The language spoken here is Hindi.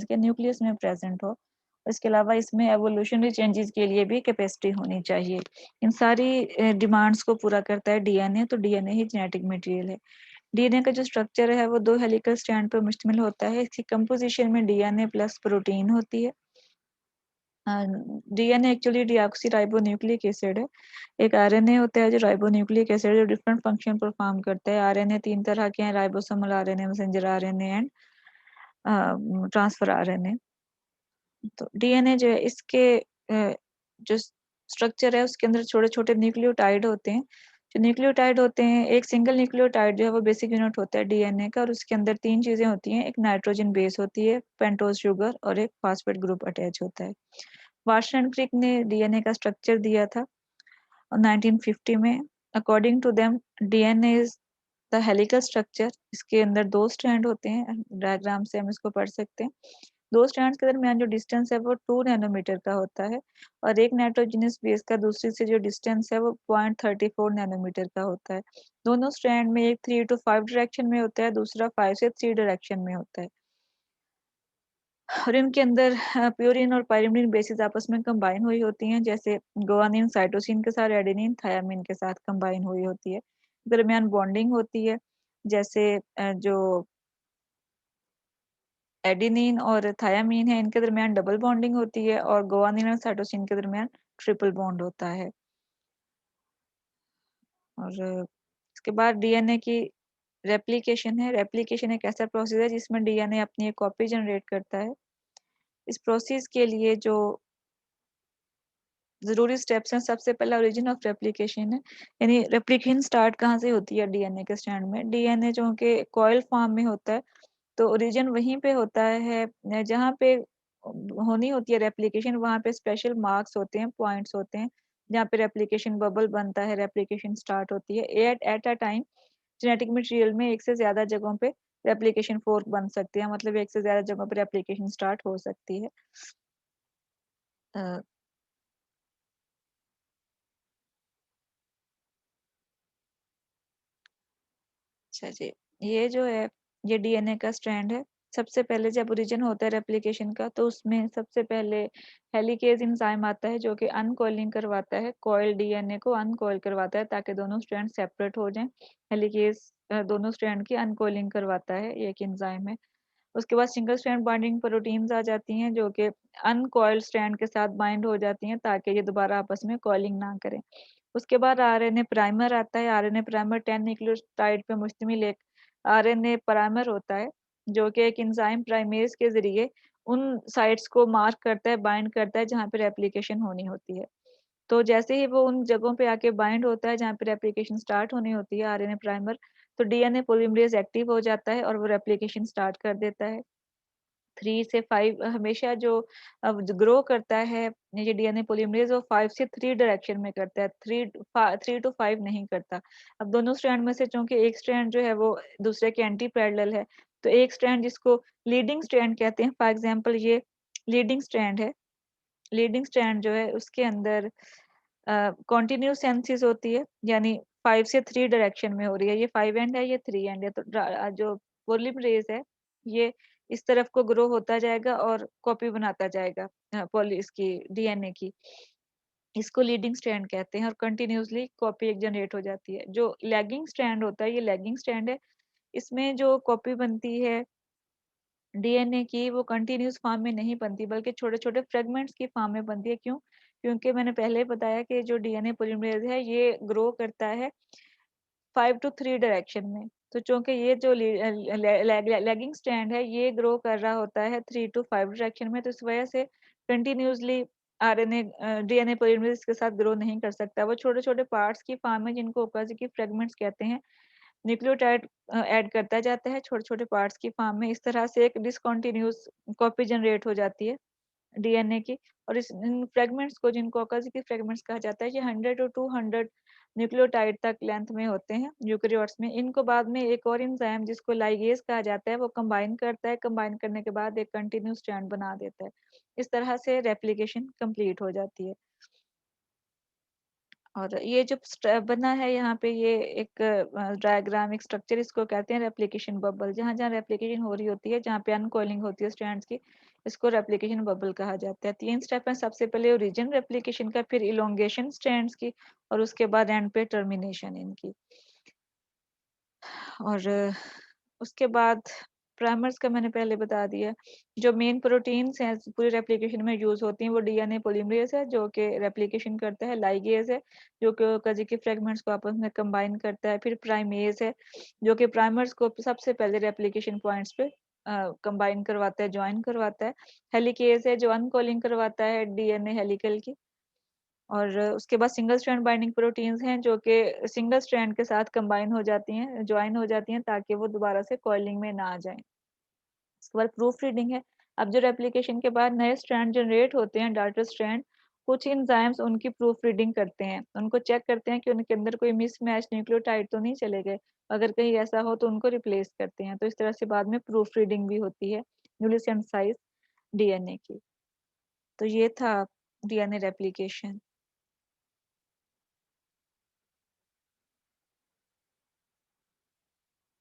के न्यूक्लियस में प्रेजेंट हो। इसके अलावा इसमें एवोल्यूशनरी चेंजेस के लिए भी कैपेसिटी होनी चाहिए। इन सारी डिमांड्स को पूरा करता है डीएनए। तो डीएनए ही जेनेटिक मटेरियल है। डीएनए का जो स्ट्रक्चर है वो 2 हेलिकल स्ट्रैंड पर मुश्तमिल होता है। इसकी कंपोजिशन में डीएनए प्लस प्रोटीन होती है। डीएनए एक्चुअली डीऑक्सीराइबोन्यूक्लिक एसिड है। एक आरएनए होता है जो राइबोन्यूक्लिक एसिड जो डिफरेंट फंक्शन परफॉर्म करता है। आरएनए 3 तरह के हैं, ribosomal RNA, messenger RNA and transfer RNA. तो डीएनए जो है इसके जो स्ट्रक्चर है उसके अंदर छोटे-छोटे न्यूक्लियोटाइड होते हैं। जो न्यूक्लियोटाइड होते हैं, एक सिंगल न्यूक्लियोटाइड जो है वो बेसिक यूनिट होता है डीएनए का, और उसके अंदर 3 चीजें होती हैं। एक नाइट्रोजन बेस होती है, पेंटोज शुगर और एक फॉस्फेट ग्रुप अटैच होता है। वाटसन एंड क्रिक ने डीएनए का स्ट्रक्चर दिया था 1950 में। According to them DNA is the helical structure. इसके अंदर 2 स्ट्रैंड होते हैं। डायग्राम से हम इसको पढ़ सकते हैं। 2 स्ट्रैंड्स के दरमियान जो डिस्टेंस है वो 2 नैनोमीटर का होता है, और एक नाइट्रोजनस बेस का दूसरी से जो डिस्टेंस है वो 0.34 नैनोमीटर का होता है। दोनों स्ट्रैंड में एक 3 to 5 डायरेक्शन में होता है, दूसरा 5 से 3 डायरेक्शन में होता है। और इनके अंदर प्यूरिन और पायरिमिडिन बेसिस आपस में कंबाइन हुई होती हैं, जैसे गुआनिन साइटोसिन के साथ एडेनिन थायामीन के साथ कंबाइन हुई होती है। दरमियान बॉन्डिंग होती है, जैसे जो एडेनिन और थायामीन है इनके दरमियान डबल बॉन्डिंग होती है, और गुआनिन और साइटोसिन के दरमियान ट्रिपल बॉन्ड होता है। और इसके बाद डीएनए की रेप्लिकेशन है। रेप्लिकेशन एक ऐसा प्रोसेस है जिसमें डीएनए अपनी एक कॉपी जनरेट करता है। इस प्रोसेस के लिए जो जरूरी स्टेप्स हैं, सबसे पहला ओरिजिन ऑफ रेप्लिकेशन है, यानी रेप्लिकेशन स्टार्ट कहाँ से होती है डीएनए के स्ट्रैंड में। डीएनए जो कि कॉइल फॉर्म में होता है, तो ओरिजिन वहीं पे होता है जहाँ पे होनी होती है रेप्लिकेशन। वहाँ पे स्पेशल मार्क्स होते हैं, पॉइंट्स होते हैं, जहाँ पे रेप्लिकेशन बबल बनता है, रेप्लिकेशन स्टार्ट होती है। At a time genetic material में एक से ज्यादा जगहों पे रेप्लिकेशन फोर्क बन सकती है, मतलब एक से ज्यादा जगहों पे रेप्लिकेशन स्टार्ट हो सकती है। अ, अच्छा जी, ये जो है ये डीएनए का स्ट्रैंड है। सबसे पहले जब ओरिजिन होता है रेप्लिकेशन का, तो उसमें सबसे पहले हेलिकेज एंजाइम आता है जो कि अनकॉइलिंग करवाता है, कॉइल डीएनए को अनकॉइल करवाता है ताकि दोनों स्ट्रैंड सेपरेट हो जाएं। हेलिकेज दोनों स्ट्रैंड की अनकॉइलिंग करवाता है, ये एक एंजाइम है। उसके बाद सिंगल स्ट्रैंड बाइंडिंग प्रोटीन्स आ जाती हैं जो कि अनकॉइल्ड स्ट्रैंड के साथ बाइंड हो जाती हैं ताकि ये दोबारा आपस में कॉइलिंग ना करें। उसके बाद आरएनए प्राइमर आता है। आरएनए प्राइमर 10 न्यूक्लियोटाइड पे मुश्तमिल एक आरएनए प्राइमर होता है जो कि एक एंजाइम प्राइमेज के जरिए उन साइट्स को मार्क करता है, बाइंड करता है जहाँ पे रेप्लिकेशन होनी होती है। तो जैसे ही वो उन जगहों पे आके बाइंड होता है जहाँ पे रेप्लिकेशन स्टार्ट होनी होती है आरएनए प्राइमर, तो डीएनए पॉलीमरेज एक्टिव हो जाता है और वो रेप्लिकेशन स्टार्ट कर देता है। 3 से 5 हमेशा जो ग्रो करता है ये डीएनए पॉलीमरेज, वो 5 से 3 डायरेक्शन में करता है, 3 to 5 नहीं करता। अब दोनों स्ट्रैंड में से चूंकि एक स्ट्रैंड जो है वो दूसरे के एंटी पैरेलल है, तो एक स्ट्रैंड जिसको लीडिंग स्ट्रैंड कहते हैं, फॉर एग्जांपल ये लीडिंग स्ट्रैंड है। लीडिंग स्ट्रैंड जो है उसके अंदर कॉन्टिन्यूस सेंसिस होती है, यानी 5 से 3 डायरेक्शन में हो रही है। ये 5 एंड है, ये 3 एंड है। तो जो पॉलीमरेज है ये इस तरफ को ग्रो होता जाएगा और कॉपी बनाता जाएगा पॉली इसकी डीएनए की। इसको लीडिंग स्ट्रैंड कहते हैं, और कंटिन्यूसली कॉपी एक जनरेट हो जाती है। जो लैगिंग स्ट्रैंड होता है, ये लैगिंग स्ट्रैंड है। इसमें जो कॉपी बनती है डीएनए की वो कंटिन्यूस फॉर्म में नहीं बनती, बल्कि छोटे छोटे फ्रेगमेंट्स की फॉर्म में बनती है। क्यों? क्योंकि मैंने पहले ही बताया कि जो डीएनए पॉलीमरेज है ये ग्रो करता है 5 to 3 डायरेक्शन में। तो चूंकि ये जो लैगिंग स्ट्रैंड है ये ग्रो कर रहा होता है 3 to 5 डायरेक्शन में, तो इस वजह से कंटिन्यूसली आरएनए डीएनए पॉलीमरेज इसके साथ ग्रो नहीं कर सकता। वो छोटे छोटे पार्ट्स की फॉर्म में, जिनको ओकाज़की फ्रेगमेंट्स कहते हैं, न्यूक्लियोटाइड ऐड करता जाता है छोटे छोटे पार्ट्स की फॉर्म में। इस तरह से एक डिसकंटिन्यूअस कॉपी जनरेट हो जाती है डीएनए की। और इस इन फ्रेगमेंट्स को, जिनको ओकाज़की फ्रेगमेंट्स कहा जाता है, ये 100 to 200 न्यूक्लियोटाइड तक लेंथ में होते हैं यूकेरियोट्स में। इनको बाद में एक और एंजाइम जिसको लाइगेज कहा जाता है वो कंबाइन करता है। कंबाइन करने के बाद एक कंटिन्यूअस स्ट्रैंड बना देता है। इस तरह से रेप्लिकेशन कंप्लीट हो जाती है। और ये जो बना है यहाँ पे, ये एक डायग्राम, एक स्ट्रक्चर, इसको कहते हैं रेप्लिकेशन बबल। जहाँ जहाँ रेप्लिकेशन हो रही होती है, जहाँ पे अनकॉइलिंग होती है स्ट्रैंड्स की, इसको रेप्लिकेशन बबल कहा जाता है। 3 स्टेप हैं, सबसे पहले ओरिजिन रेप्लिकेशन का, फिर इलोंगेशन स्ट्रैंड्स की, और उसके बाद एंड पे टर्मिनेशन इनकी। और उसके बाद प्राइमर्स का मैंने पहले बता दिया। जो मेन प्रोटीन्स हैं पूरी रेप्लिकेशन में यूज होती हैं, वो डीएनए पॉलीमरेज है जो कि रेप्लिकेशन करता है, लाइगेज है जो कि कजी के फ्रेगमेंट्स को आपस में कंबाइन करता है, फिर प्राइमेज है जो कि प्राइमर्स को सबसे पहले रेप्लिकेशन पॉइंट्स पे कंबाइन करवाता है, ज्वाइन करवाता है। हेलिकेज है जो अनकॉलिंग करवाता है डीएनए हेलिकल की। और उसके बाद सिंगल स्ट्रैंड बाइंडिंग प्रोटीन्स हैं जो कि सिंगल स्ट्रैंड के साथ कंबाइन हो जाती हैं, ज्वाइन हो जाती हैं, ताकि वो दोबारा से कॉइलिंग में ना आ जाएं। उसके बाद प्रूफ रीडिंग है। अब जो रेप्लिकेशन के बाद नए स्ट्रैंड जनरेट होते हैं, डाटर स्ट्रैंड, कुछ एंजाइम्स उनकी प्रूफ रीडिंग करते हैं, उनको चेक करते हैं कि उनके अंदर कोई मिसमैच न्यूक्लियोटाइड तो नहीं चले गए। अगर कहीं ऐसा हो तो उनको रिप्लेस करते हैं। तो इस तरह से बाद में प्रूफ रीडिंग भी होती है न्यूली सिंथेसाइज्ड डीएनए की। तो ये था डीएनए रेप्लिकेशन।